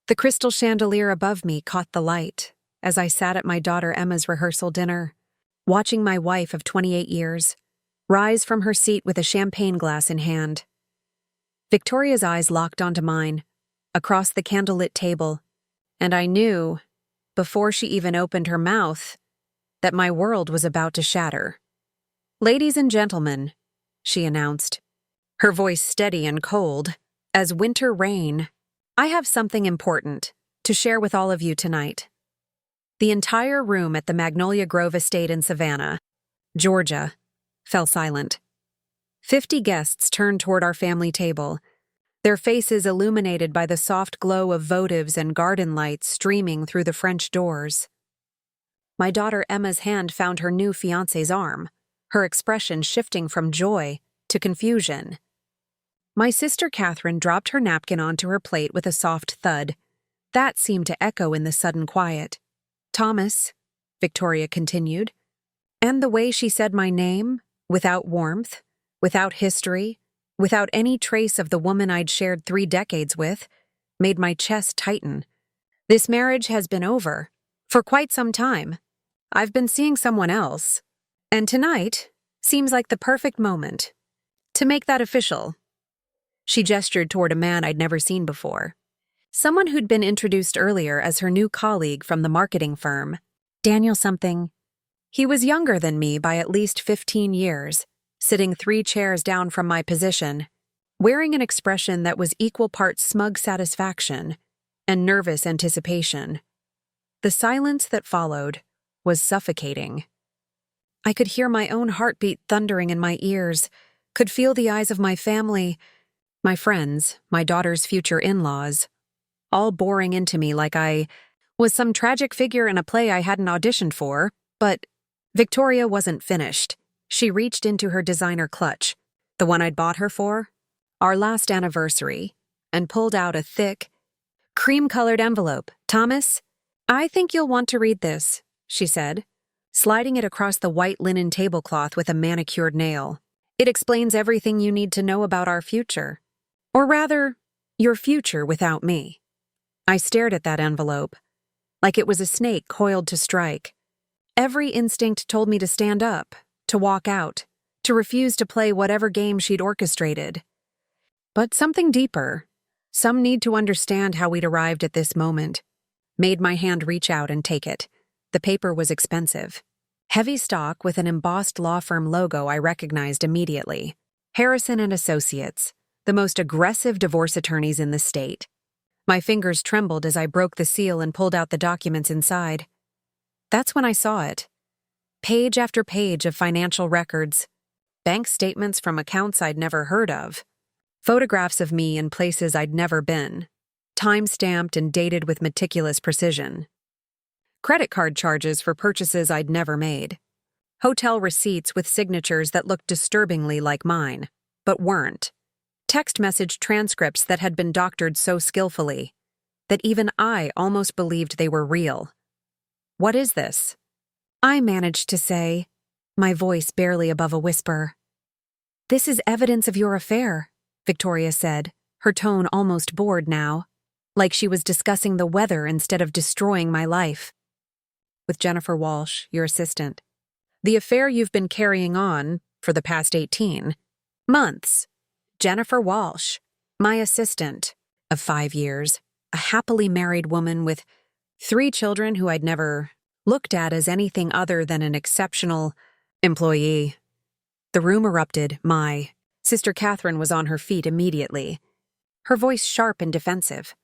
The crystal chandelier above me caught the light as I sat at my daughter Emma's rehearsal dinner, watching my wife of 28 years rise from her seat with a champagne glass in hand. Victoria's eyes locked onto mine, across the candlelit table, and I knew, before she even opened her mouth, that my world was about to shatter. "Ladies and gentlemen," she announced, her voice steady and cold as winter rain, "I have something important to share with all of you tonight." The entire room at the Magnolia Grove estate in Savannah, Georgia, fell silent. 50 guests turned toward our family table, their faces illuminated by the soft glow of votives and garden lights streaming through the French doors. My daughter Emma's hand found her new fiancé's arm, her expression shifting from joy to confusion. My sister Catherine dropped her napkin onto her plate with a soft thud. That seemed to echo in the sudden quiet. "Thomas," Victoria continued, and the way she said my name, without warmth, without history, without any trace of the woman I'd shared 3 decades with, made my chest tighten. "This marriage has been over for quite some time. I've been seeing someone else, and tonight seems like the perfect moment to make that official." She gestured toward a man I'd never seen before, someone who'd been introduced earlier as her new colleague from the marketing firm, Daniel something. He was younger than me by at least 15 years, sitting 3 chairs down from my position, wearing an expression that was equal parts smug satisfaction and nervous anticipation. The silence that followed was suffocating. I could hear my own heartbeat thundering in my ears, could feel the eyes of my family, my friends, my daughter's future in-laws, all boring into me like I was some tragic figure in a play I hadn't auditioned for. But Victoria wasn't finished. She reached into her designer clutch, the one I'd bought her for our last anniversary, and pulled out a thick, cream-colored envelope. "Thomas, I think you'll want to read this," she said, sliding it across the white linen tablecloth with a manicured nail. "It explains everything you need to know about our future. Or rather, your future without me." I stared at that envelope, like it was a snake coiled to strike. Every instinct told me to stand up, to walk out, to refuse to play whatever game she'd orchestrated. But something deeper, some need to understand how we'd arrived at this moment, made my hand reach out and take it. The paper was expensive. Heavy stock with an embossed law firm logo I recognized immediately. Harrison and Associates, the most aggressive divorce attorneys in the state. My fingers trembled as I broke the seal and pulled out the documents inside. That's when I saw it. Page after page of financial records, bank statements from accounts I'd never heard of, photographs of me in places I'd never been, time-stamped and dated with meticulous precision. Credit card charges for purchases I'd never made. Hotel receipts with signatures that looked disturbingly like mine, but weren't. Text message transcripts that had been doctored so skillfully that even I almost believed they were real. "What is this?" I managed to say, my voice barely above a whisper. "This is evidence of your affair," Victoria said, her tone almost bored now, like she was discussing the weather instead of destroying my life. "With Jennifer Walsh, your assistant. The affair you've been carrying on for the past 18 months. Jennifer Walsh, my assistant of 5 years, a happily married woman with 3 children who I'd never looked at as anything other than an exceptional employee." The room erupted. My sister Catherine was on her feet immediately, her voice sharp and defensive.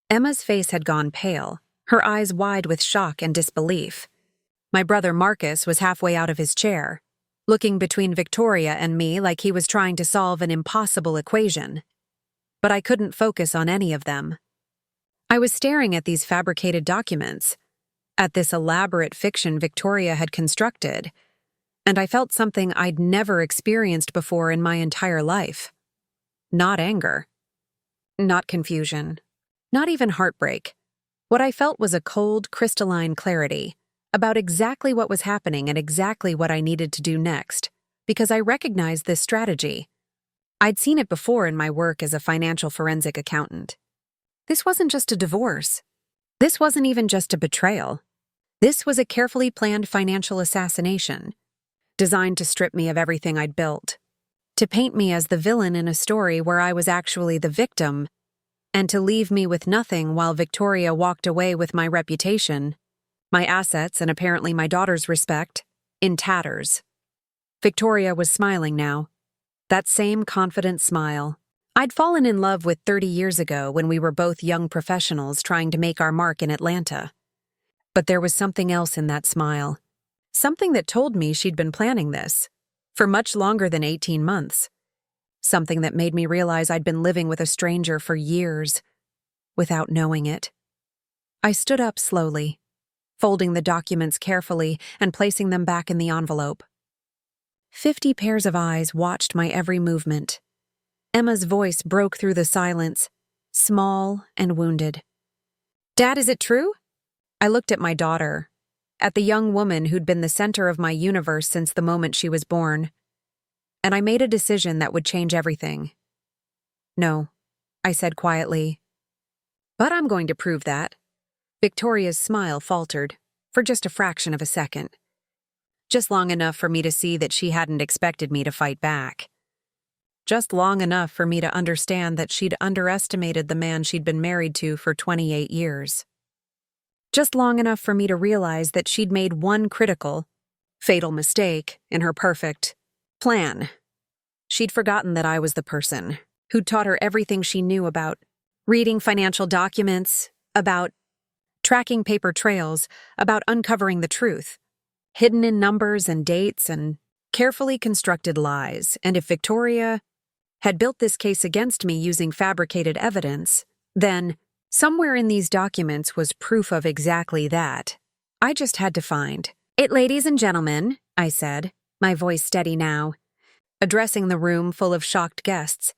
Emma's face had gone pale, her eyes wide with shock and disbelief. My brother Marcus was halfway out of his chair, looking between Victoria and me like he was trying to solve an impossible equation. But I couldn't focus on any of them. I was staring at these fabricated documents, at this elaborate fiction Victoria had constructed, and I felt something I'd never experienced before in my entire life. Not anger. Not confusion. Not even heartbreak. What I felt was a cold, crystalline clarity about exactly what was happening and exactly what I needed to do next, because I recognized this strategy. I'd seen it before in my work as a financial forensic accountant. This wasn't just a divorce. This wasn't even just a betrayal. This was a carefully planned financial assassination, designed to strip me of everything I'd built, to paint me as the villain in a story where I was actually the victim, and to leave me with nothing while Victoria walked away with my reputation, my assets, and apparently my daughter's respect, in tatters. Victoria was smiling now. That same confident smile I'd fallen in love with 30 years ago when we were both young professionals trying to make our mark in Atlanta. But there was something else in that smile. Something that told me she'd been planning this for much longer than 18 months. Something that made me realize I'd been living with a stranger for years, without knowing it. I stood up slowly, folding the documents carefully and placing them back in the envelope. 50 pairs of eyes watched my every movement. Emma's voice broke through the silence, small and wounded. "Dad, is it true?" I looked at my daughter, at the young woman who'd been the center of my universe since the moment she was born, and I made a decision that would change everything. "No," I said quietly. "But I'm going to prove that." Victoria's smile faltered, for just a fraction of a second. Just long enough for me to see that she hadn't expected me to fight back. Just long enough for me to understand that she'd underestimated the man she'd been married to for 28 years. Just long enough for me to realize that she'd made one critical, fatal mistake in her perfect plan. She'd forgotten that I was the person who'd taught her everything she knew about reading financial documents, about tracking paper trails, about uncovering the truth, hidden in numbers and dates and carefully constructed lies. And if Victoria had built this case against me using fabricated evidence, then somewhere in these documents was proof of exactly that. I just had to find it. "Ladies and gentlemen," I said, my voice steady now, addressing the room full of shocked guests.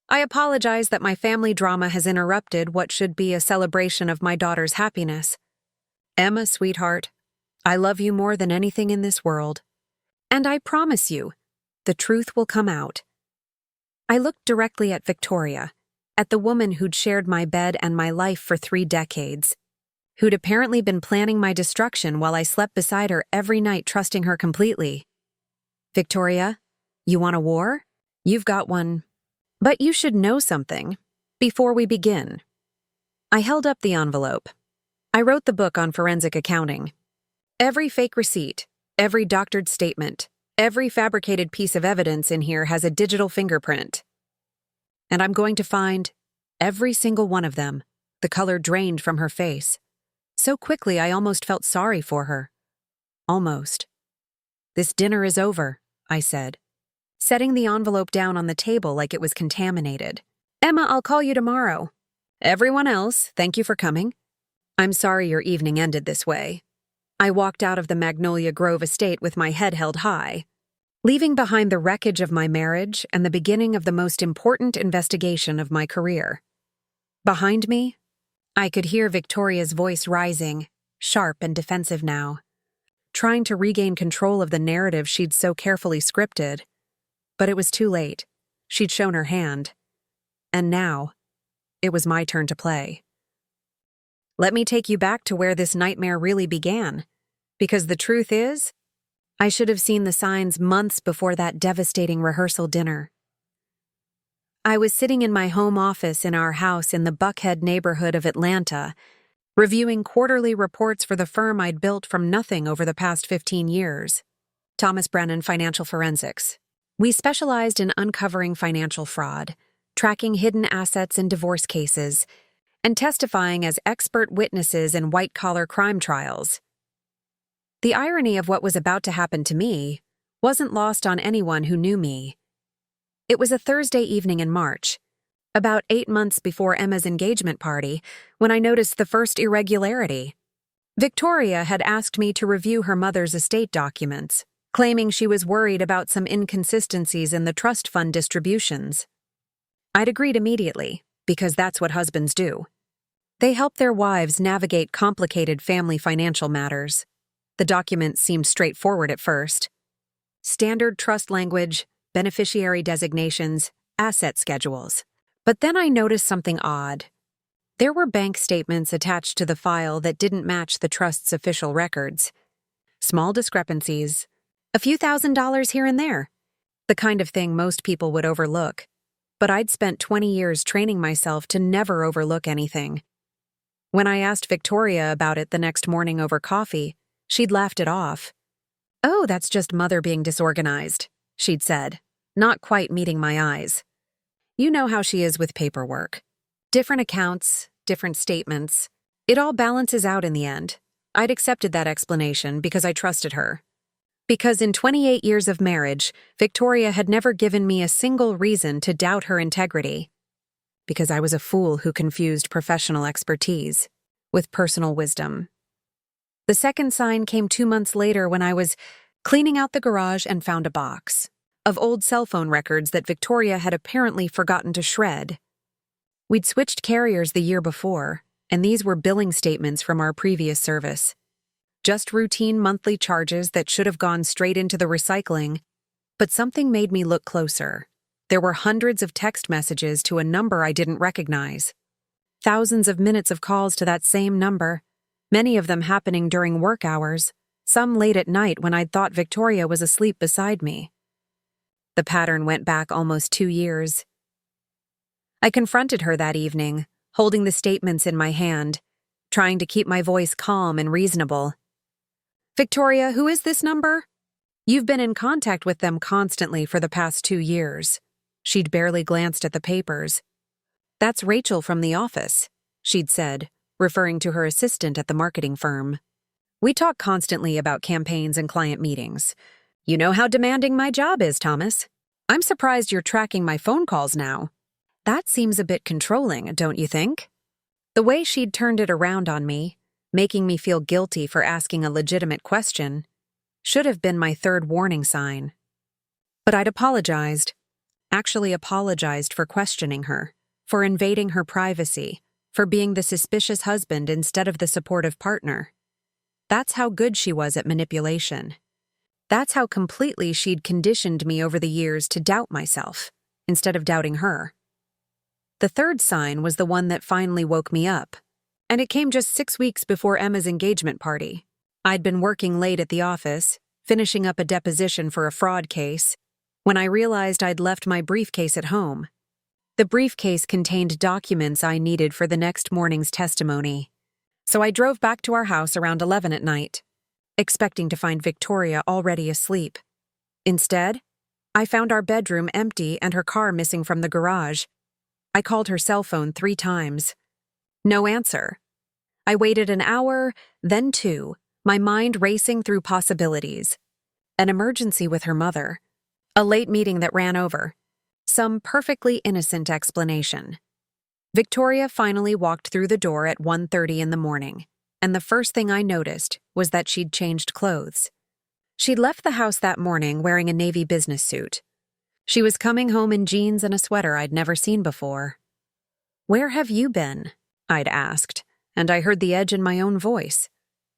"I apologize that my family drama has interrupted what should be a celebration of my daughter's happiness. Emma, sweetheart, I love you more than anything in this world. And I promise you, the truth will come out." I looked directly at Victoria, at the woman who'd shared my bed and my life for 3 decades, who'd apparently been planning my destruction while I slept beside her every night, trusting her completely. "Victoria, you want a war? You've got one. But you should know something before we begin." I held up the envelope. I wrote the book on forensic accounting. Every fake receipt, every doctored statement, every fabricated piece of evidence in here has a digital fingerprint. And I'm going to find every single one of them. The color drained from her face. So quickly I almost felt sorry for her. Almost. "This dinner is over," I said, setting the envelope down on the table like it was contaminated. "Emma, I'll call you tomorrow. Everyone else, thank you for coming. I'm sorry your evening ended this way." I walked out of the Magnolia Grove estate with my head held high, leaving behind the wreckage of my marriage and the beginning of the most important investigation of my career. Behind me, I could hear Victoria's voice rising, sharp and defensive now, trying to regain control of the narrative she'd so carefully scripted. But it was too late. She'd shown her hand. And now, it was my turn to play. Let me take you back to where this nightmare really began. Because the truth is, I should have seen the signs months before that devastating rehearsal dinner. I was sitting in my home office in our house in the Buckhead neighborhood of Atlanta, reviewing quarterly reports for the firm I'd built from nothing over the past 15 years. Thomas Brennan Financial Forensics. We specialized in uncovering financial fraud, tracking hidden assets in divorce cases, and testifying as expert witnesses in white-collar crime trials. The irony of what was about to happen to me wasn't lost on anyone who knew me. It was a Thursday evening in March, about 8 months before Emma's engagement party, when I noticed the first irregularity. Victoria had asked me to review her mother's estate documents, claiming she was worried about some inconsistencies in the trust fund distributions. I'd agreed immediately, because that's what husbands do. They help their wives navigate complicated family financial matters. The documents seemed straightforward at first. Standard trust language, beneficiary designations, asset schedules. But then I noticed something odd. There were bank statements attached to the file that didn't match the trust's official records. Small discrepancies, a few $1,000s here and there. The kind of thing most people would overlook. But I'd spent 20 years training myself to never overlook anything. When I asked Victoria about it the next morning over coffee, she'd laughed it off. "Oh, that's just Mother being disorganized," she'd said, not quite meeting my eyes. "You know how she is with paperwork. Different accounts, different statements. It all balances out in the end." I'd accepted that explanation because I trusted her. Because in 28 years of marriage, Victoria had never given me a single reason to doubt her integrity. Because I was a fool who confused professional expertise with personal wisdom. The second sign came 2 months later when I was cleaning out the garage and found a box of old cell phone records that Victoria had apparently forgotten to shred. We'd switched carriers the year before, and these were billing statements from our previous service. Just routine monthly charges that should have gone straight into the recycling, but something made me look closer. There were hundreds of text messages to a number I didn't recognize. Thousands of minutes of calls to that same number, many of them happening during work hours, some late at night when I'd thought Victoria was asleep beside me. The pattern went back almost 2 years. I confronted her that evening, holding the statements in my hand, trying to keep my voice calm and reasonable. "Victoria, who is this number?" "You've been in contact with them constantly for the past 2 years. She'd barely glanced at the papers. "That's Rachel from the office," she'd said, referring to her assistant at the marketing firm. "We talk constantly about campaigns and client meetings. You know how demanding my job is, Thomas. I'm surprised you're tracking my phone calls now. That seems a bit controlling, don't you think?" The way she'd turned it around on me, making me feel guilty for asking a legitimate question, should have been my third warning sign. But I'd apologized. Actually apologized for questioning her, for invading her privacy, for being the suspicious husband instead of the supportive partner. That's how good she was at manipulation. That's how completely she'd conditioned me over the years to doubt myself, instead of doubting her. The third sign was the one that finally woke me up, and it came just 6 weeks before Emma's engagement party. I'd been working late at the office, finishing up a deposition for a fraud case, when I realized I'd left my briefcase at home. The briefcase contained documents I needed for the next morning's testimony. So I drove back to our house around 11 at night, expecting to find Victoria already asleep. Instead, I found our bedroom empty and her car missing from the garage. I called her cell phone 3 times. No answer. I waited an hour, then 2, my mind racing through possibilities. An emergency with her mother. A late meeting that ran over. Some perfectly innocent explanation. Victoria finally walked through the door at 1:30 in the morning, and the first thing I noticed was that she'd changed clothes. She'd left the house that morning wearing a navy business suit. She was coming home in jeans and a sweater I'd never seen before. "Where have you been?" I'd asked, and I heard the edge in my own voice,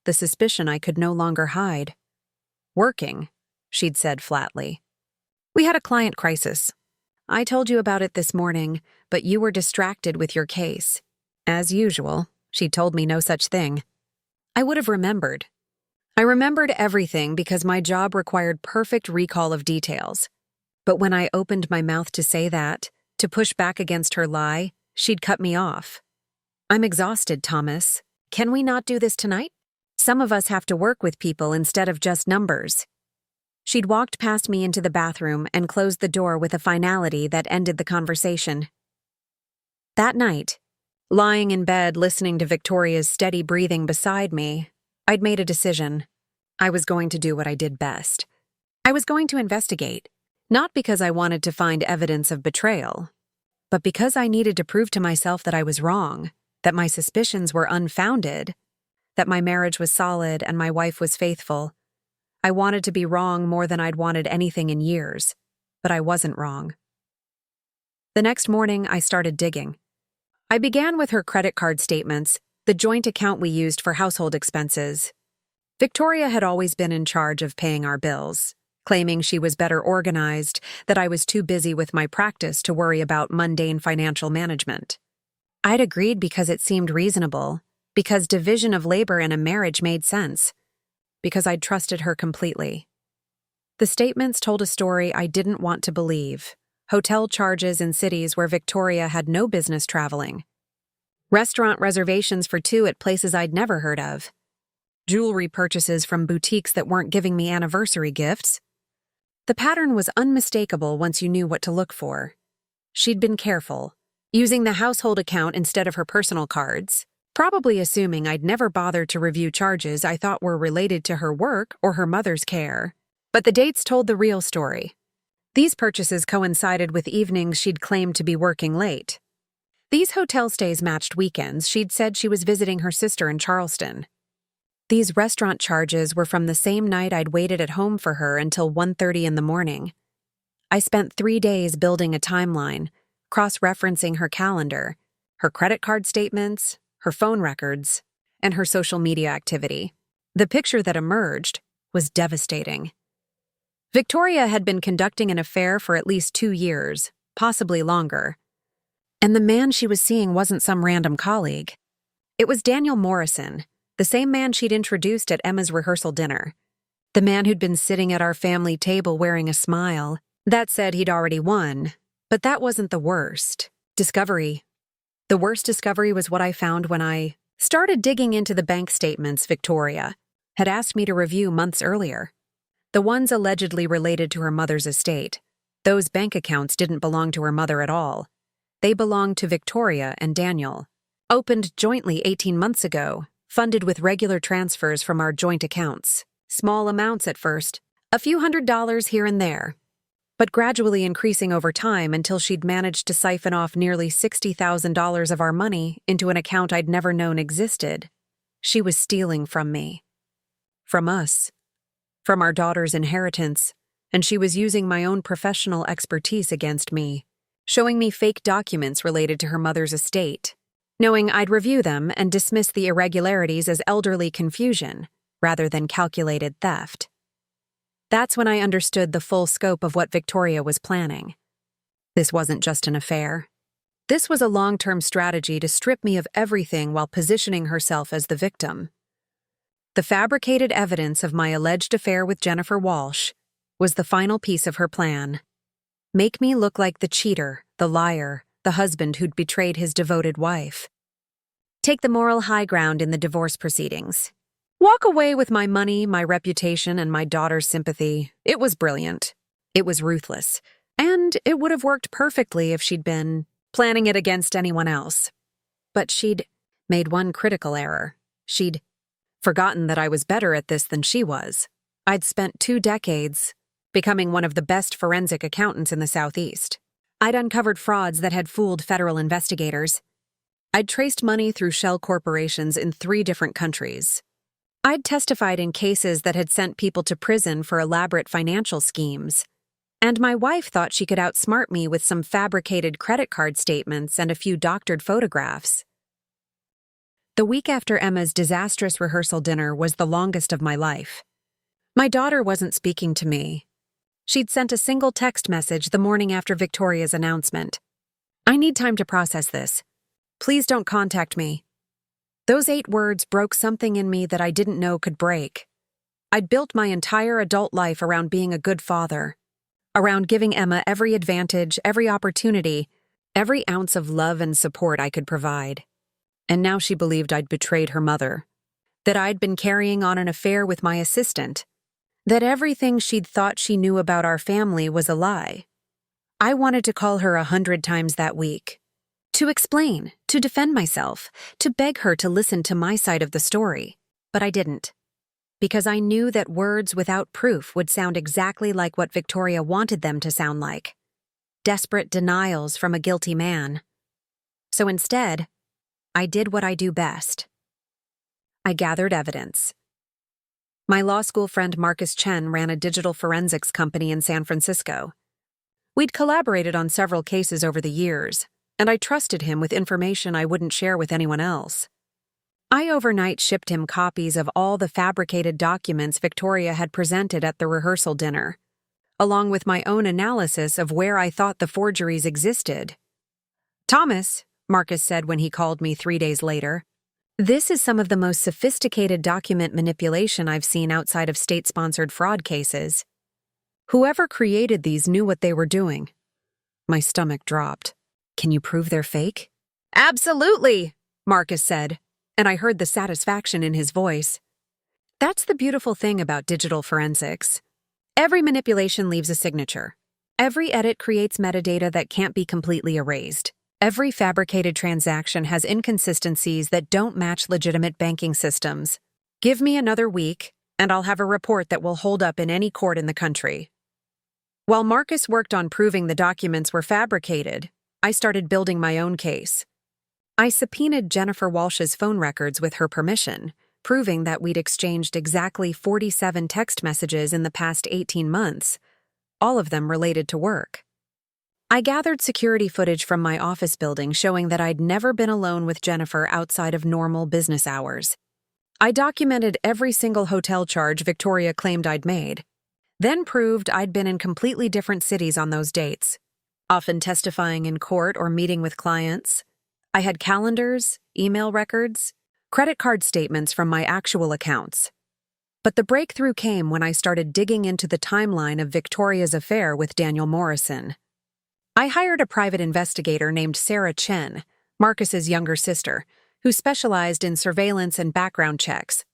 the suspicion I could no longer hide. "Working," she'd said flatly. "We had a client crisis. I told you about it this morning, but you were distracted with your case. As usual, she told me no such thing. I would have remembered. I remembered everything because my job required perfect recall of details. But when I opened my mouth to say that, to push back against her lie, she'd cut me off. "I'm exhausted, Thomas. Can we not do this tonight? Some of us have to work with people instead of just numbers." She'd walked past me into the bathroom and closed the door with a finality that ended the conversation. That night, lying in bed listening to Victoria's steady breathing beside me, I'd made a decision. I was going to do what I did best. I was going to investigate, not because I wanted to find evidence of betrayal, but because I needed to prove to myself that I was wrong, that my suspicions were unfounded, that my marriage was solid and my wife was faithful. I wanted to be wrong more than I'd wanted anything in years, but I wasn't wrong. The next morning, I started digging. I began with her credit card statements, the joint account we used for household expenses. Victoria had always been in charge of paying our bills, claiming she was better organized, that I was too busy with my practice to worry about mundane financial management. I'd agreed because it seemed reasonable, because division of labor in a marriage made sense, because I'd trusted her completely. The statements told a story I didn't want to believe. Hotel charges in cities where Victoria had no business traveling. Restaurant reservations for two at places I'd never heard of. Jewelry purchases from boutiques that weren't giving me anniversary gifts. The pattern was unmistakable once you knew what to look for. She'd been careful, using the household account instead of her personal cards, probably assuming I'd never bothered to review charges I thought were related to her work or her mother's care. But the dates told the real story. These purchases coincided with evenings she'd claimed to be working late. These hotel stays matched weekends she'd said she was visiting her sister in Charleston. These restaurant charges were from the same night I'd waited at home for her until 1:30 in the morning. I spent 3 days building a timeline, cross-referencing her calendar, her credit card statements, her phone records, and her social media activity. The picture that emerged was devastating. Victoria had been conducting an affair for at least 2 years, possibly longer. And the man she was seeing wasn't some random colleague. It was Daniel Morrison, the same man she'd introduced at Emma's rehearsal dinner. The man who'd been sitting at our family table wearing a smile. That said he'd already won, but that wasn't the worst. Discovery. The worst discovery was what I found when I started digging into the bank statements Victoria had asked me to review months earlier. The ones allegedly related to her mother's estate. Those bank accounts didn't belong to her mother at all. They belonged to Victoria and Daniel. Opened jointly 18 months ago, funded with regular transfers from our joint accounts. Small amounts at first, a few $100s here and there, but gradually increasing over time until she'd managed to siphon off nearly $60,000 of our money into an account I'd never known existed. She was stealing from me. From us. From our daughter's inheritance, and she was using my own professional expertise against me, showing me fake documents related to her mother's estate, knowing I'd review them and dismiss the irregularities as elderly confusion rather than calculated theft. That's when I understood the full scope of what Victoria was planning. This wasn't just an affair. This was a long-term strategy to strip me of everything while positioning herself as the victim. The fabricated evidence of my alleged affair with Jennifer Walsh was the final piece of her plan. Make me look like the cheater, the liar, the husband who'd betrayed his devoted wife. Take the moral high ground in the divorce proceedings. Walk away with my money, my reputation, and my daughter's sympathy. It was brilliant. It was ruthless. And it would have worked perfectly if she'd been planning it against anyone else. But she'd made one critical error. She'd forgotten that I was better at this than she was. I'd spent 2 decades becoming one of the best forensic accountants in the Southeast. I'd uncovered frauds that had fooled federal investigators. I'd traced money through shell corporations in 3 different countries. I'd testified in cases that had sent people to prison for elaborate financial schemes. And my wife thought she could outsmart me with some fabricated credit card statements and a few doctored photographs. The week after Emma's disastrous rehearsal dinner was the longest of my life. My daughter wasn't speaking to me. She'd sent a single text message the morning after Victoria's announcement. I need time to process this. Please don't contact me. Those 8 words broke something in me that I didn't know could break. I'd built my entire adult life around being a good father, around giving Emma every advantage, every opportunity, every ounce of love and support I could provide. And now she believed I'd betrayed her mother, that I'd been carrying on an affair with my assistant, that everything she'd thought she knew about our family was a lie. I wanted to call her 100 times that week, to explain, to defend myself, to beg her to listen to my side of the story, but I didn't, because I knew that words without proof would sound exactly like what Victoria wanted them to sound like, desperate denials from a guilty man. So instead, I did what I do best. I gathered evidence. My law school friend Marcus Chen ran a digital forensics company in San Francisco. We'd collaborated on several cases over the years, and I trusted him with information I wouldn't share with anyone else. I overnight shipped him copies of all the fabricated documents Victoria had presented at the rehearsal dinner, along with my own analysis of where I thought the forgeries existed. Thomas, Marcus said when he called me 3 days later. "This is some of the most sophisticated document manipulation I've seen outside of state-sponsored fraud cases. Whoever created these knew what they were doing." My stomach dropped. "Can you prove they're fake?" "Absolutely," Marcus said, and I heard the satisfaction in his voice. That's the beautiful thing about digital forensics. Every manipulation leaves a signature. Every edit creates metadata that can't be completely erased. Every fabricated transaction has inconsistencies that don't match legitimate banking systems. Give me another week, and I'll have a report that will hold up in any court in the country. While Marcus worked on proving the documents were fabricated, I started building my own case. I subpoenaed Jennifer Walsh's phone records with her permission, proving that we'd exchanged exactly 47 text messages in the past 18 months, all of them related to work. I gathered security footage from my office building showing that I'd never been alone with Jennifer outside of normal business hours. I documented every single hotel charge Victoria claimed I'd made, then proved I'd been in completely different cities on those dates, often testifying in court or meeting with clients. I had calendars, email records, credit card statements from my actual accounts. But the breakthrough came when I started digging into the timeline of Victoria's affair with Daniel Morrison. I hired a private investigator named Sarah Chen, Marcus's younger sister, who specialized in surveillance and background checks.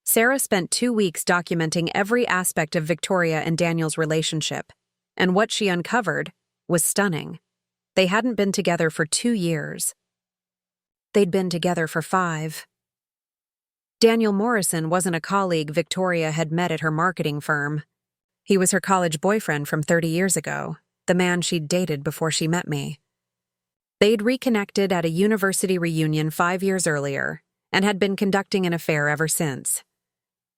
Sarah spent 2 weeks documenting every aspect of Victoria and Daniel's relationship, and what she uncovered was stunning. They hadn't been together for 2 years. They'd been together for 5. Daniel Morrison wasn't a colleague Victoria had met at her marketing firm. He was her college boyfriend from 30 years ago, the man she'd dated before she met me. They'd reconnected at a university reunion 5 years earlier and had been conducting an affair ever since.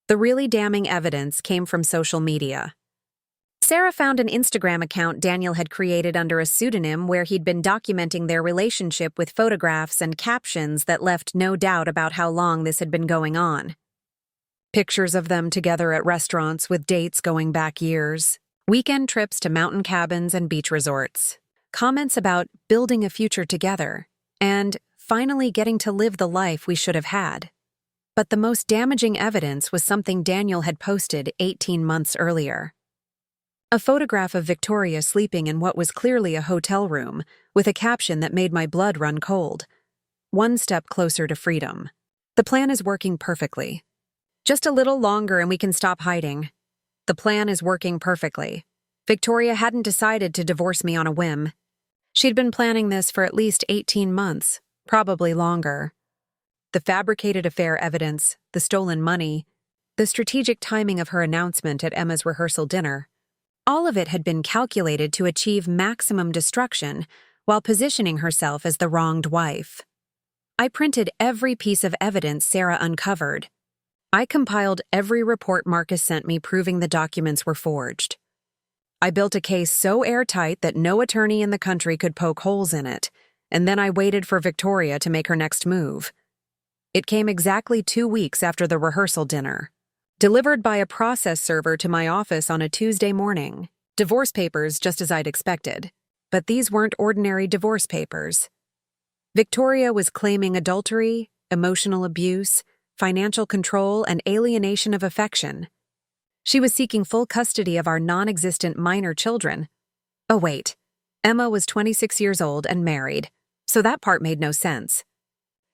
The really damning evidence came from social media. Sarah found an Instagram account Daniel had created under a pseudonym where he'd been documenting their relationship with photographs and captions that left no doubt about how long this had been going on. Pictures of them together at restaurants with dates going back years, weekend trips to mountain cabins and beach resorts, comments about building a future together, and finally getting to live the life we should have had. But the most damaging evidence was something Daniel had posted 18 months earlier. A photograph of Victoria sleeping in what was clearly a hotel room, with a caption that made my blood run cold. "One step closer to freedom. The plan is working perfectly. Just a little longer and we can stop hiding. The plan is working perfectly." Victoria hadn't decided to divorce me on a whim. She'd been planning this for at least 18 months, probably longer. The fabricated affair evidence, the stolen money, the strategic timing of her announcement at Emma's rehearsal dinner, all of it had been calculated to achieve maximum destruction while positioning herself as the wronged wife. I printed every piece of evidence Sarah uncovered. I compiled every report Marcus sent me proving the documents were forged. I built a case so airtight that no attorney in the country could poke holes in it, and then I waited for Victoria to make her next move. It came exactly 2 weeks after the rehearsal dinner. Delivered by a process server to my office on a Tuesday morning. Divorce papers just as I'd expected. But these weren't ordinary divorce papers. Victoria was claiming adultery, emotional abuse, financial control, and alienation of affection. She was seeking full custody of our non-existent minor children. Oh wait, Emma was 26 years old and married, so that part made no sense.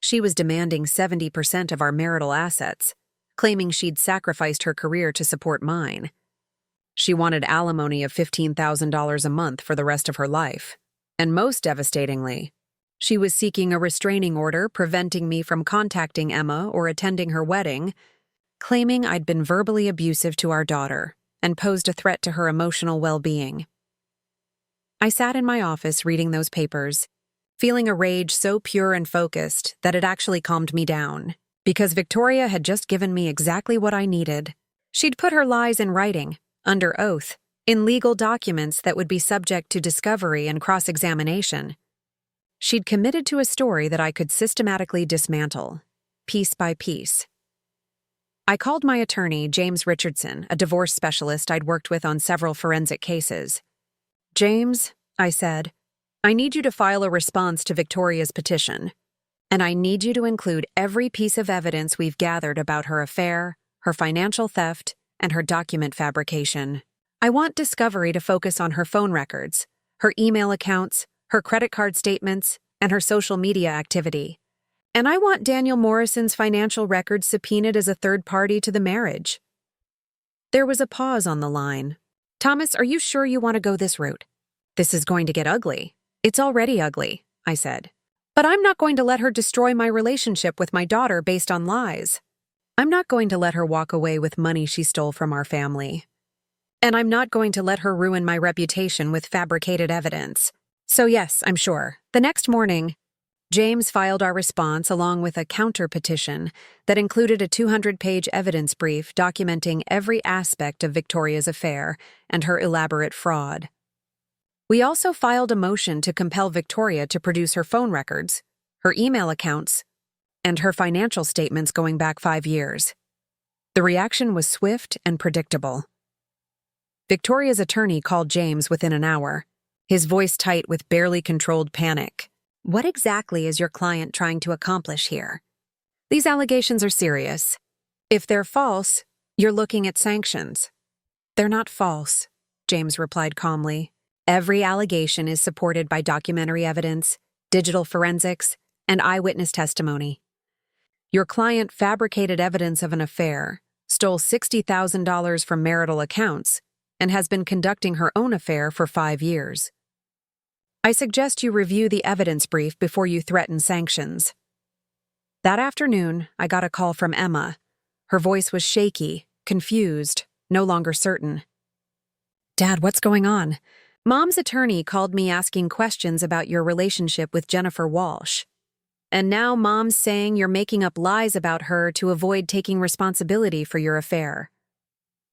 She was demanding 70% of our marital assets, claiming she'd sacrificed her career to support mine. She wanted alimony of $15,000 a month for the rest of her life. And most devastatingly, she was seeking a restraining order preventing me from contacting Emma or attending her wedding, claiming I'd been verbally abusive to our daughter and posed a threat to her emotional well-being. I sat in my office reading those papers, feeling a rage so pure and focused that it actually calmed me down. Because Victoria had just given me exactly what I needed. She'd put her lies in writing, under oath, in legal documents that would be subject to discovery and cross-examination. She'd committed to a story that I could systematically dismantle, piece by piece. I called my attorney, James Richardson, a divorce specialist I'd worked with on several forensic cases. "James," I said, I need you to file a response to Victoria's petition, and I need you to include every piece of evidence we've gathered about her affair, her financial theft, and her document fabrication. I want Discovery to focus on her phone records, her email accounts, her credit card statements, and her social media activity. And I want Daniel Morrison's financial records subpoenaed as a third party to the marriage. There was a pause on the line. Thomas, are you sure you want to go this route? This is going to get ugly. It's already ugly, I said. But I'm not going to let her destroy my relationship with my daughter based on lies. I'm not going to let her walk away with money she stole from our family. And I'm not going to let her ruin my reputation with fabricated evidence. So yes, I'm sure. The next morning, James filed our response along with a counter-petition that included a 200-page evidence brief documenting every aspect of Victoria's affair and her elaborate fraud. We also filed a motion to compel Victoria to produce her phone records, her email accounts, and her financial statements going back 5 years. The reaction was swift and predictable. Victoria's attorney called James within an hour, his voice tight with barely controlled panic. What exactly is your client trying to accomplish here? These allegations are serious. If they're false, you're looking at sanctions. They're not false, James replied calmly. Every allegation is supported by documentary evidence, digital forensics, and eyewitness testimony. Your client fabricated evidence of an affair, stole $60,000 from marital accounts, and has been conducting her own affair for 5 years. I suggest you review the evidence brief before you threaten sanctions. That afternoon, I got a call from Emma. Her voice was shaky, confused, no longer certain. Dad, what's going on? Mom's attorney called me asking questions about your relationship with Jennifer Walsh. And now Mom's saying you're making up lies about her to avoid taking responsibility for your affair.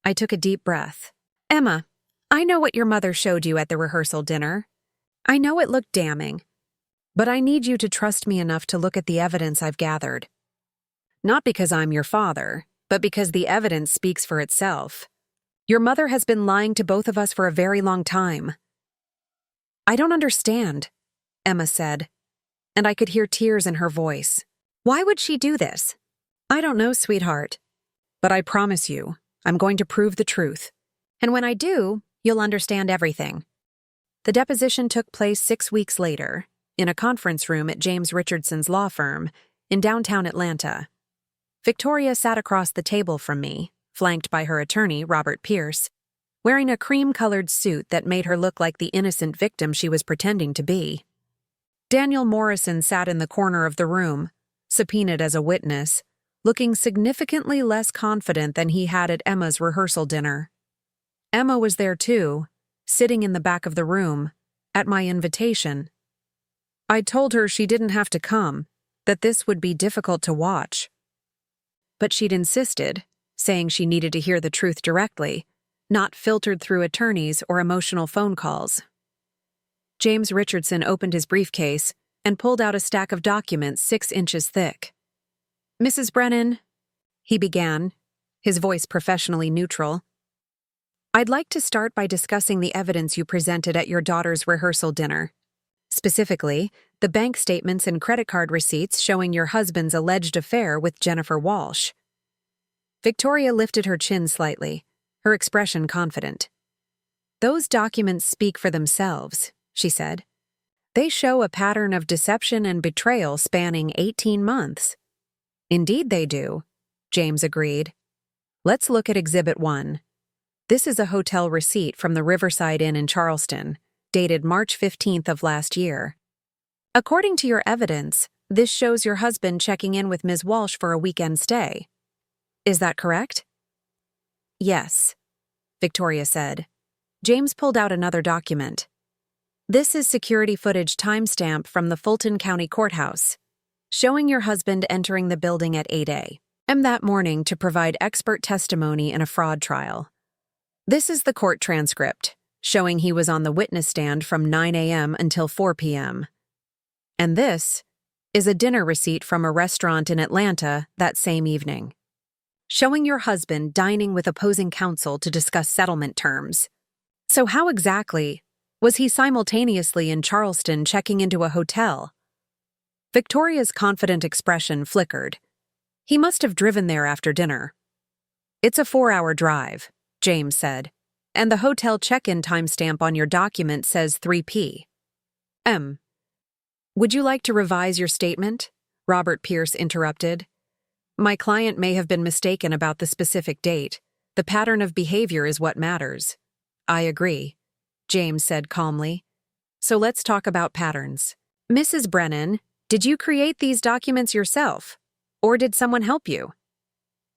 I took a deep breath. Emma, I know what your mother showed you at the rehearsal dinner. I know it looked damning, but I need you to trust me enough to look at the evidence I've gathered. Not because I'm your father, but because the evidence speaks for itself. Your mother has been lying to both of us for a very long time. I don't understand, Emma said, and I could hear tears in her voice. Why would she do this? I don't know, sweetheart, but I promise you, I'm going to prove the truth. And when I do, you'll understand everything. The deposition took place 6 weeks later, in a conference room at James Richardson's law firm in downtown Atlanta. Victoria sat across the table from me, flanked by her attorney, Robert Pierce, wearing a cream-colored suit that made her look like the innocent victim she was pretending to be. Daniel Morrison sat in the corner of the room, subpoenaed as a witness, looking significantly less confident than he had at Emma's rehearsal dinner. Emma was there too, sitting in the back of the room, at my invitation. I'd told her she didn't have to come, that this would be difficult to watch. But she'd insisted, saying she needed to hear the truth directly, not filtered through attorneys or emotional phone calls. James Richardson opened his briefcase and pulled out a stack of documents 6 inches thick. Mrs. Brennan, he began, his voice professionally neutral, I'd like to start by discussing the evidence you presented at your daughter's rehearsal dinner. Specifically, the bank statements and credit card receipts showing your husband's alleged affair with Jennifer Walsh. Victoria lifted her chin slightly, her expression confident. Those documents speak for themselves, she said. They show a pattern of deception and betrayal spanning 18 months. Indeed they do, James agreed. Let's look at Exhibit 1. This is a hotel receipt from the Riverside Inn in Charleston, dated March 15th of last year. According to your evidence, this shows your husband checking in with Ms. Walsh for a weekend stay. Is that correct? Yes, Victoria said. James pulled out another document. This is security footage timestamp from the Fulton County Courthouse, showing your husband entering the building at 8 a.m. that morning to provide expert testimony in a fraud trial. This is the court transcript, showing he was on the witness stand from 9 a.m. until 4 p.m. And this is a dinner receipt from a restaurant in Atlanta that same evening, showing your husband dining with opposing counsel to discuss settlement terms. So how exactly Was he simultaneously in Charleston checking into a hotel? Victoria's confident expression flickered. He must have driven there after dinner. It's a 4-hour drive, James said, and the hotel check-in timestamp on your document says 3 p.m. Would you like to revise your statement? Robert Pierce interrupted. My client may have been mistaken about the specific date. The pattern of behavior is what matters. I agree, James said calmly. So let's talk about patterns. Mrs. Brennan, did you create these documents yourself? Or did someone help you?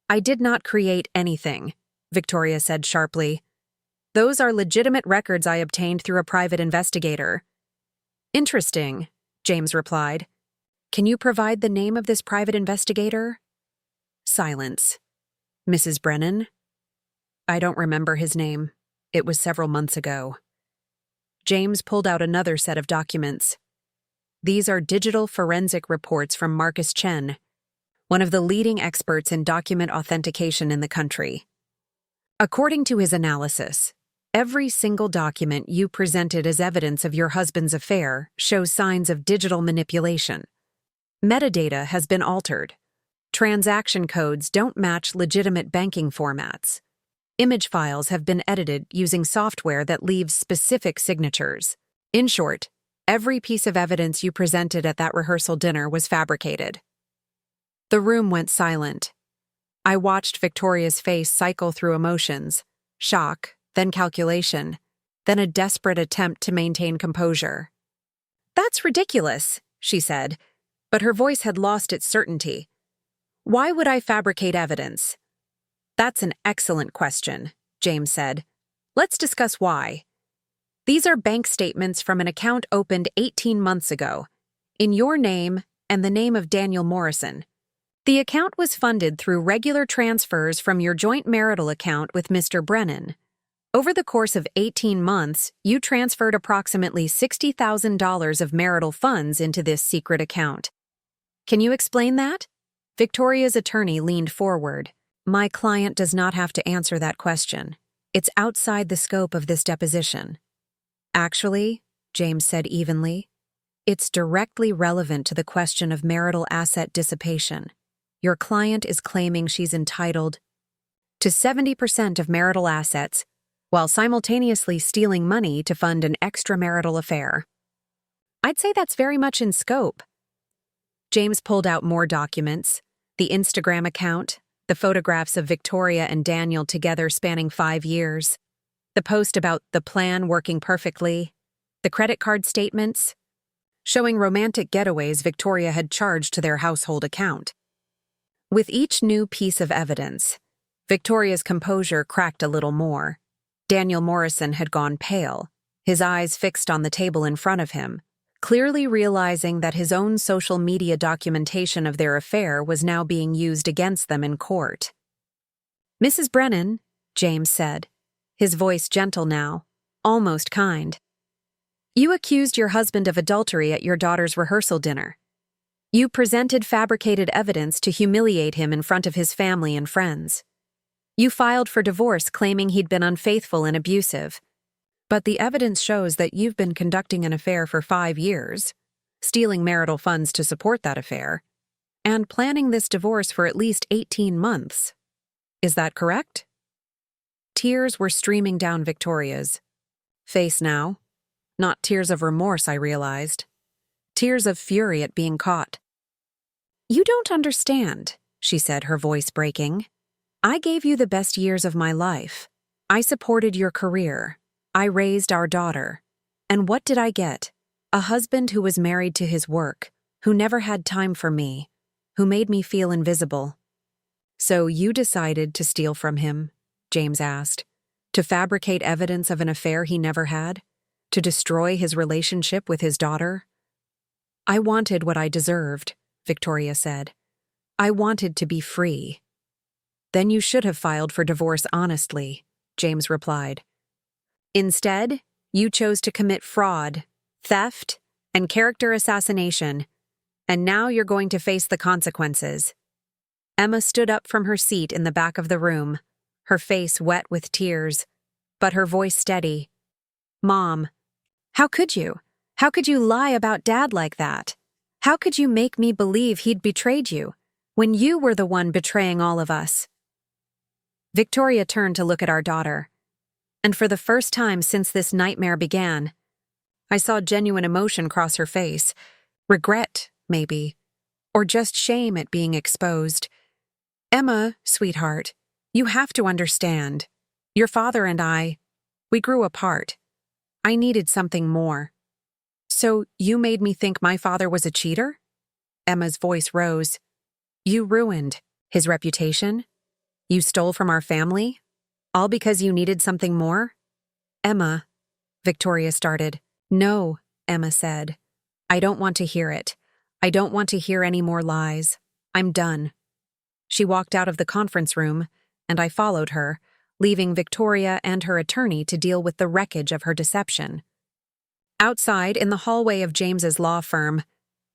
I did not create anything, Victoria said sharply. Those are legitimate records I obtained through a private investigator. Interesting, James replied. Can you provide the name of this private investigator? Silence. Mrs. Brennan? I don't remember his name. It was several months ago. James pulled out another set of documents. These are digital forensic reports from Marcus Chen, one of the leading experts in document authentication in the country. According to his analysis, every single document you presented as evidence of your husband's affair shows signs of digital manipulation. Metadata has been altered. Transaction codes don't match legitimate banking formats. Image files have been edited using software that leaves specific signatures. In short, every piece of evidence you presented at that rehearsal dinner was fabricated. The room went silent. I watched Victoria's face cycle through emotions, shock, then calculation, then a desperate attempt to maintain composure. That's ridiculous, she said, but her voice had lost its certainty. Why would I fabricate evidence? That's an excellent question, James said. Let's discuss why. These are bank statements from an account opened 18 months ago, in your name and the name of Daniel Morrison. The account was funded through regular transfers from your joint marital account with Mr. Brennan. Over the course of 18 months, you transferred approximately $60,000 of marital funds into this secret account. Can you explain that? Victoria's attorney leaned forward. My client does not have to answer that question. It's outside the scope of this deposition. Actually, James said evenly, it's directly relevant to the question of marital asset dissipation. Your client is claiming she's entitled to 70% of marital assets while simultaneously stealing money to fund an extramarital affair. I'd say that's very much in scope. James pulled out more documents, the Instagram account, the photographs of Victoria and Daniel together spanning 5 years, the post about the plan working perfectly, the credit card statements, showing romantic getaways Victoria had charged to their household account. With each new piece of evidence, Victoria's composure cracked a little more. Daniel Morrison had gone pale, his eyes fixed on the table in front of him, clearly realizing that his own social media documentation of their affair was now being used against them in court. Mrs. Brennan, James said, his voice gentle now, almost kind. You accused your husband of adultery at your daughter's rehearsal dinner. You presented fabricated evidence to humiliate him in front of his family and friends. You filed for divorce claiming he'd been unfaithful and abusive. But the evidence shows that you've been conducting an affair for 5 years, stealing marital funds to support that affair, and planning this divorce for at least 18 months. Is that correct? Tears were streaming down Victoria's face now. Not tears of remorse, I realized. Tears of fury at being caught. You don't understand, she said, her voice breaking. I gave you the best years of my life. I supported your career. I raised our daughter. And what did I get? A husband who was married to his work, who never had time for me, who made me feel invisible. So you decided to steal from him? James asked. To fabricate evidence of an affair he never had? To destroy his relationship with his daughter? I wanted what I deserved, Victoria said. I wanted to be free. Then you should have filed for divorce honestly, James replied. Instead, you chose to commit fraud, theft, and character assassination, and now you're going to face the consequences. Emma stood up from her seat in the back of the room, her face wet with tears, but her voice steady. Mom, How could you? How could you lie about Dad like that? How could you make me believe he'd betrayed you, when you were the one betraying all of us?" Victoria turned to look at our daughter, and for the first time since this nightmare began, I saw genuine emotion cross her face. Regret, maybe, or just shame at being exposed. "Emma, sweetheart, you have to understand. Your father and we grew apart. I needed something more." "So you made me think my father was a cheater?" Emma's voice rose. "You ruined his reputation? You stole from our family? All because you needed something more?" "Emma," Victoria started. "No," Emma said. "I don't want to hear it. I don't want to hear any more lies. I'm done." She walked out of the conference room, and I followed her, leaving Victoria and her attorney to deal with the wreckage of her deception. Outside, in the hallway of James's law firm,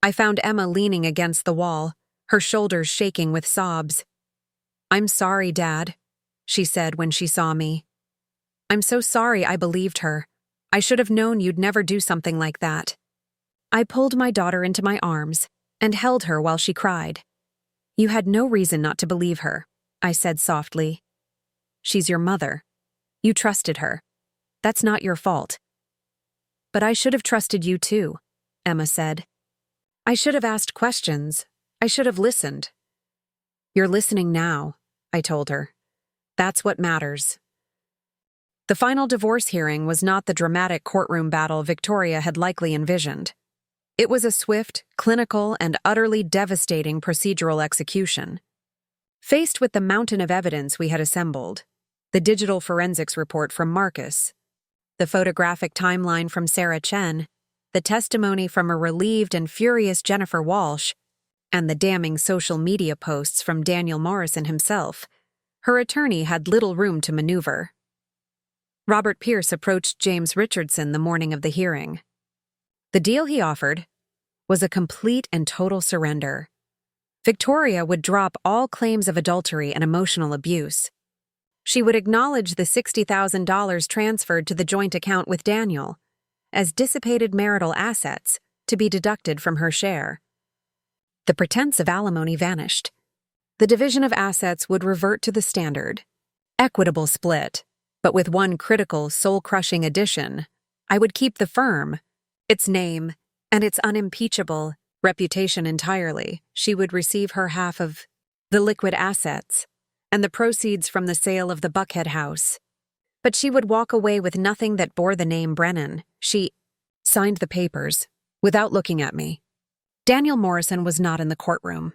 I found Emma leaning against the wall, her shoulders shaking with sobs. "I'm sorry, Dad," she said when she saw me. "I'm so sorry I believed her. I should have known you'd never do something like that." I pulled my daughter into my arms and held her while she cried. "You had no reason not to believe her," I said softly. "She's your mother. You trusted her. That's not your fault." "But I should have trusted you too," Emma said. "I should have asked questions. I should have listened." "You're listening now," I told her. "That's what matters." The final divorce hearing was not the dramatic courtroom battle Victoria had likely envisioned. It was a swift, clinical, and utterly devastating procedural execution. Faced with the mountain of evidence we had assembled, the digital forensics report from Marcus, the photographic timeline from Sarah Chen, the testimony from a relieved and furious Jennifer Walsh, and the damning social media posts from Daniel Morrison himself, her attorney had little room to maneuver. Robert Pierce approached James Richardson the morning of the hearing. The deal he offered was a complete and total surrender. Victoria would drop all claims of adultery and emotional abuse. She would acknowledge the $60,000 transferred to the joint account with Daniel as dissipated marital assets to be deducted from her share. The pretense of alimony vanished. The division of assets would revert to the standard, equitable split, but with one critical, soul-crushing addition. I would keep the firm, its name, and its unimpeachable reputation entirely. She would receive her half of the liquid assets and the proceeds from the sale of the Buckhead house. But she would walk away with nothing that bore the name Brennan. She signed the papers without looking at me. Daniel Morrison was not in the courtroom.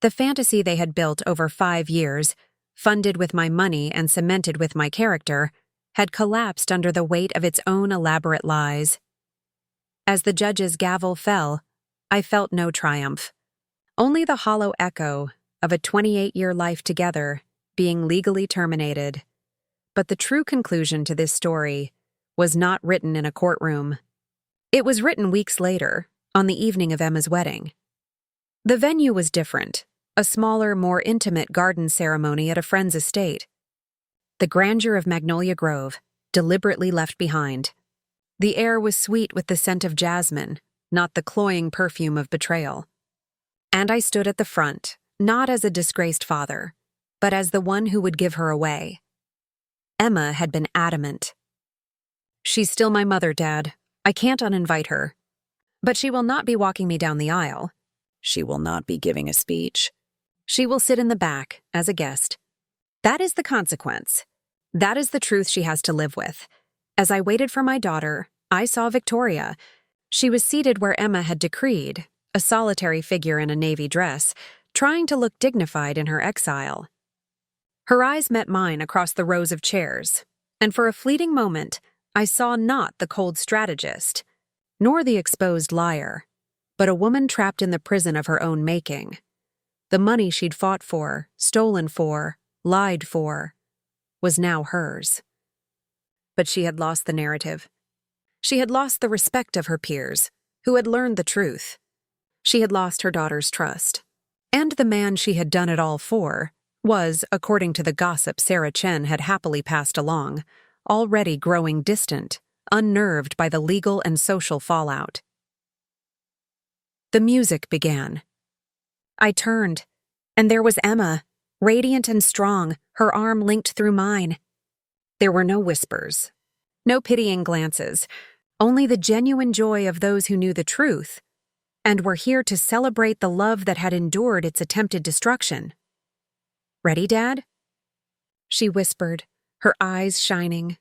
The fantasy they had built over 5 years, funded with my money and cemented with my character, had collapsed under the weight of its own elaborate lies. As the judge's gavel fell, I felt no triumph, only the hollow echo of a 28-year life together being legally terminated. But the true conclusion to this story was not written in a courtroom. It was written weeks later, on the evening of Emma's wedding. The venue was different, a smaller, more intimate garden ceremony at a friend's estate. The grandeur of Magnolia Grove, deliberately left behind. The air was sweet with the scent of jasmine, not the cloying perfume of betrayal. And I stood at the front, not as a disgraced father, but as the one who would give her away. Emma had been adamant. "She's still my mother, Dad. I can't uninvite her. But she will not be walking me down the aisle. She will not be giving a speech. She will sit in the back, as a guest. That is the consequence. That is the truth she has to live with." As I waited for my daughter, I saw Victoria. She was seated where Emma had decreed, a solitary figure in a navy dress, trying to look dignified in her exile. Her eyes met mine across the rows of chairs, and for a fleeting moment, I saw not the cold strategist, nor the exposed liar, but a woman trapped in the prison of her own making. The money she'd fought for, stolen for, lied for, was now hers. But she had lost the narrative. She had lost the respect of her peers, who had learned the truth. She had lost her daughter's trust. And the man she had done it all for was, according to the gossip Sarah Chen had happily passed along, already growing distant, unnerved by the legal and social fallout. The music began. I turned, and there was Emma, radiant and strong, her arm linked through mine. There were no whispers, no pitying glances, only the genuine joy of those who knew the truth and were here to celebrate the love that had endured its attempted destruction. "Ready, Dad?" she whispered, her eyes shining.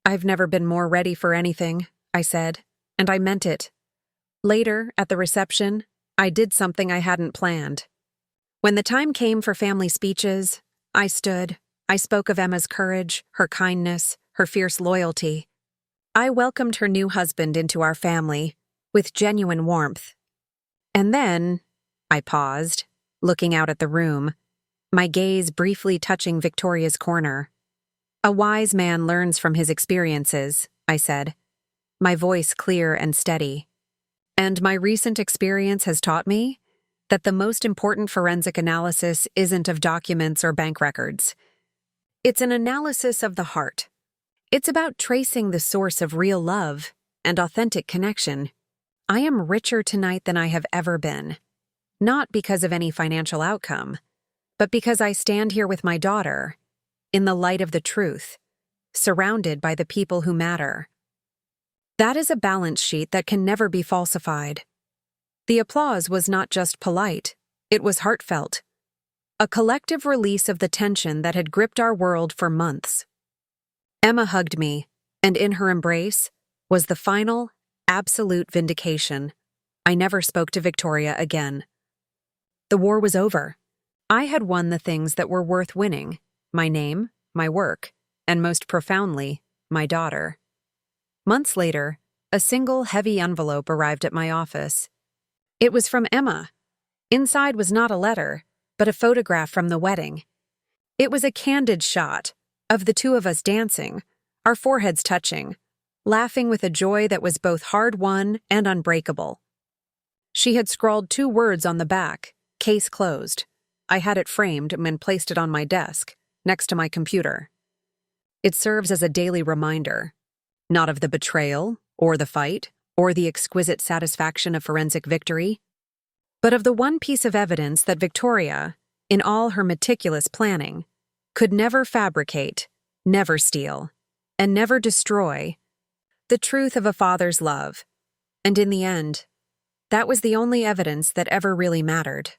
"I've never been more ready for anything," I said, and I meant it. Later, at the reception, I did something I hadn't planned. When the time came for family speeches, I stood. I spoke of Emma's courage, her kindness, her fierce loyalty. I welcomed her new husband into our family with genuine warmth. And then, I paused, looking out at the room, my gaze briefly touching Victoria's corner. "A wise man learns from his experiences," I said, my voice clear and steady. "And my recent experience has taught me that the most important forensic analysis isn't of documents or bank records. It's an analysis of the heart. It's about tracing the source of real love and authentic connection. I am richer tonight than I have ever been, not because of any financial outcome, but because I stand here with my daughter, in the light of the truth, surrounded by the people who matter. That is a balance sheet that can never be falsified." The applause was not just polite, it was heartfelt. A collective release of the tension that had gripped our world for months. Emma hugged me, and in her embrace was the final, absolute vindication. I never spoke to Victoria again. The war was over. I had won the things that were worth winning: my name, my work, and most profoundly, my daughter. Months later, a single heavy envelope arrived at my office. It was from Emma. Inside was not a letter, but a photograph from the wedding. It was a candid shot of the two of us dancing, our foreheads touching, laughing with a joy that was both hard-won and unbreakable. She had scrawled 2 words on the back: "Case closed." I had it framed and placed it on my desk, next to my computer. It serves as a daily reminder, not of the betrayal, or the fight, or the exquisite satisfaction of forensic victory, but of the one piece of evidence that Victoria, in all her meticulous planning, could never fabricate, never steal, and never destroy the truth of a father's love. And in the end, that was the only evidence that ever really mattered.